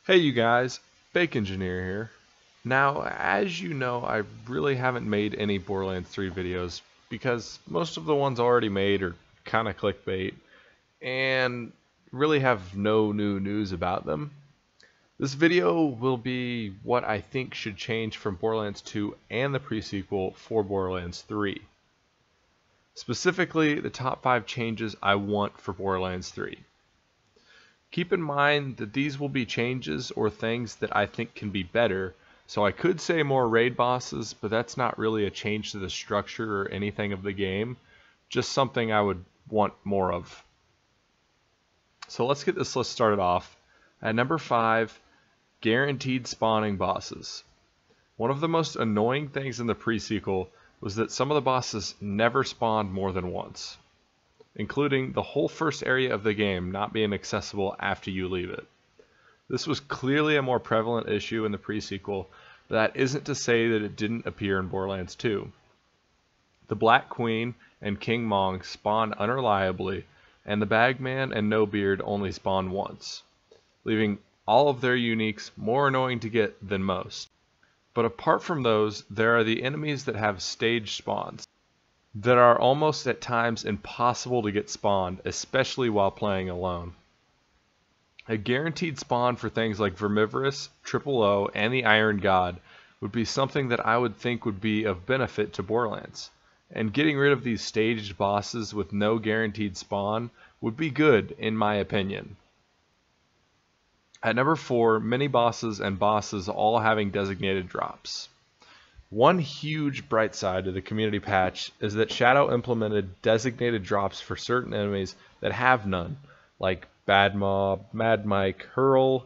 Hey you guys, Bake Engineer here. Now, as you know, I really haven't made any Borderlands 3 videos because most of the ones already made are kinda clickbait and really have no new news about them. This video will be what I think should change from Borderlands 2 and the pre-sequel for Borderlands 3. Specifically, the top 5 changes I want for Borderlands 3. Keep in mind that these will be changes or things that I think can be better, so I could say more raid bosses, but that's not really a change to the structure or anything of the game, just something I would want more of. So let's get this list started off. At number 5, guaranteed spawning bosses. One of the most annoying things in the pre-sequel was that some of the bosses never spawned more than once, including the whole first area of the game not being accessible after you leave it. This was clearly a more prevalent issue in the pre-sequel, but that isn't to say that it didn't appear in Borderlands 2. The Black Queen and King Mong spawn unreliably, and the Bagman and No Beard only spawn once, leaving all of their uniques more annoying to get than most. But apart from those, there are the enemies that have staged spawns that are almost at times impossible to get spawned, especially while playing alone. A guaranteed spawn for things like Vermivorous, Triple O, and the Iron God would be something that I would think would be of benefit to Borderlands, and getting rid of these staged bosses with no guaranteed spawn would be good in my opinion. At number 4, mini bosses and bosses all having designated drops. One huge bright side of the community patch is that Shadow implemented designated drops for certain enemies that have none, like Bad Mob, Mad Mike, Hurl,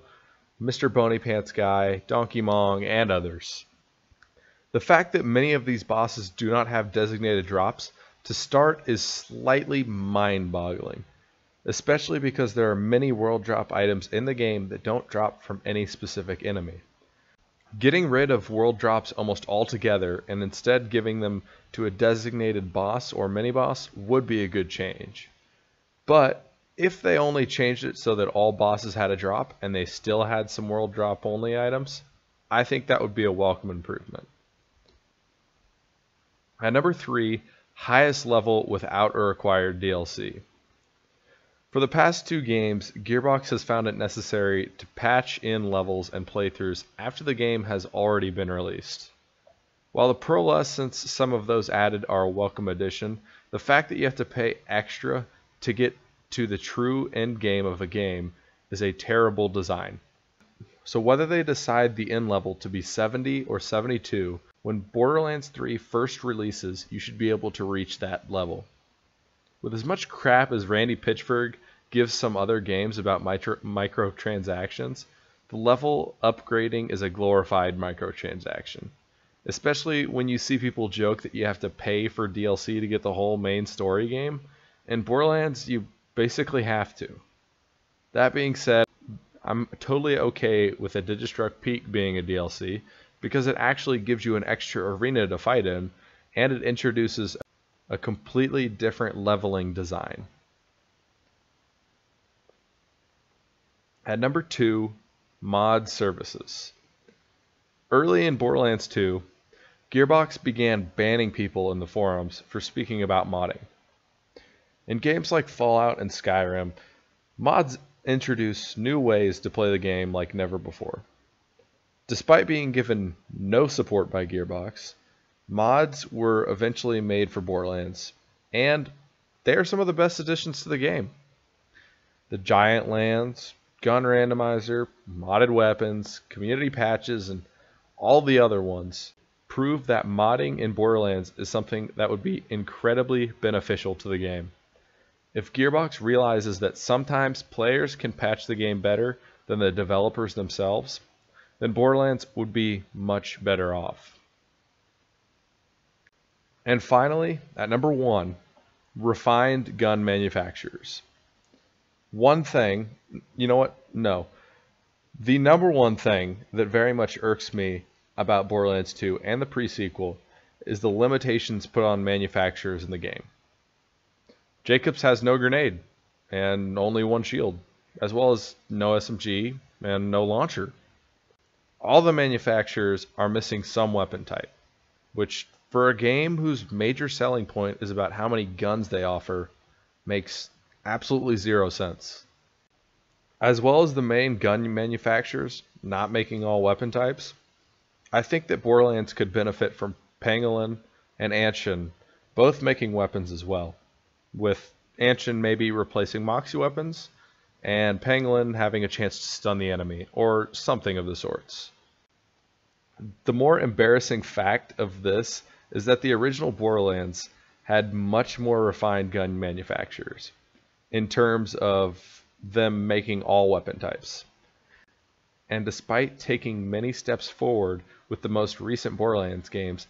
Mr. Bony Pants Guy, Donkey Mong, and others. The fact that many of these bosses do not have designated drops to start is slightly mind-boggling, especially because there are many world drop items in the game that don't drop from any specific enemy. Getting rid of world drops almost altogether and instead giving them to a designated boss or mini-boss would be a good change. But if they only changed it so that all bosses had a drop and they still had some world drop only items, I think that would be a welcome improvement. At number 3, highest level without a required DLC. For the past 2 games, Gearbox has found it necessary to patch in levels and playthroughs after the game has already been released. While the pearlescence some of those added are a welcome addition, the fact that you have to pay extra to get to the true end game of a game is a terrible design. So whether they decide the end level to be 70 or 72, when Borderlands 3 first releases, you should be able to reach that level. With as much crap as Randy Pitchford gives some other games about microtransactions, the level upgrading is a glorified microtransaction. Especially when you see people joke that you have to pay for DLC to get the whole main story game. In Borderlands, you basically have to. That being said, I'm totally okay with a Digistruct Peak being a DLC because it actually gives you an extra arena to fight in, and it introduces a completely different leveling design. At number 2, mod services. Early in Borderlands 2, Gearbox began banning people in the forums for speaking about modding. In games like Fallout and Skyrim, mods introduce new ways to play the game like never before. Despite being given no support by Gearbox, mods were eventually made for Borderlands, and they are some of the best additions to the game. The giant lands, gun randomizer, modded weapons, community patches, and all the other ones prove that modding in Borderlands is something that would be incredibly beneficial to the game. If Gearbox realizes that sometimes players can patch the game better than the developers themselves, then Borderlands would be much better off. And finally, at number 1, refined gun manufacturers. One thing, you know what? No. The number 1 thing that very much irks me about Borderlands 2 and the pre-sequel is the limitations put on manufacturers in the game. Jacobs has no grenade and only 1 shield. as well as no SMG and no launcher. All the manufacturers are missing some weapon type, which for a game whose major selling point is about how many guns they offer, makes absolutely zero sense. As well as the main gun manufacturers not making all weapon types, I think that Borderlands could benefit from Pangolin and Anshin both making weapons as well, with Anshin maybe replacing Moxie weapons, and Pangolin having a chance to stun the enemy, or something of the sorts. The more embarrassing fact of this is that the original Borderlands had much more refined gun manufacturers in terms of them making all weapon types. And despite taking many steps forward with the most recent Borderlands games,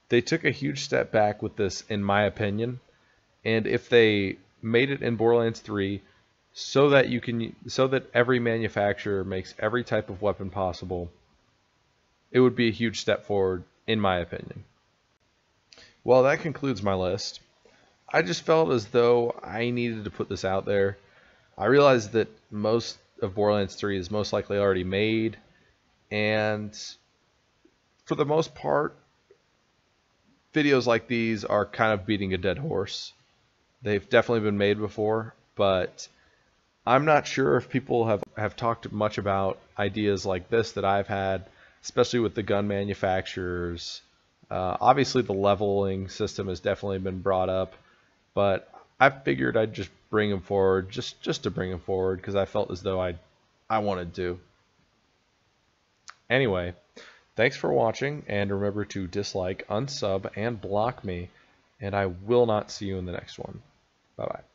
they took a huge step back with this, in my opinion. And if they made it in Borderlands 3 so that every manufacturer makes every type of weapon possible, it would be a huge step forward, in my opinion. Well, that concludes my list. I just felt as though I needed to put this out there. I realized that most of Borderlands 3 is most likely already made, and for the most part, videos like these are kind of beating a dead horse. They've definitely been made before, but I'm not sure if people have talked much about ideas like this that I've had, especially with the gun manufacturers. Obviously, the leveling system has definitely been brought up, but I figured I'd just bring them forward, just to bring them forward, because I felt as though I wanted to. Anyway, thanks for watching, and remember to dislike, unsub, and block me, and I will not see you in the next one. Bye-bye.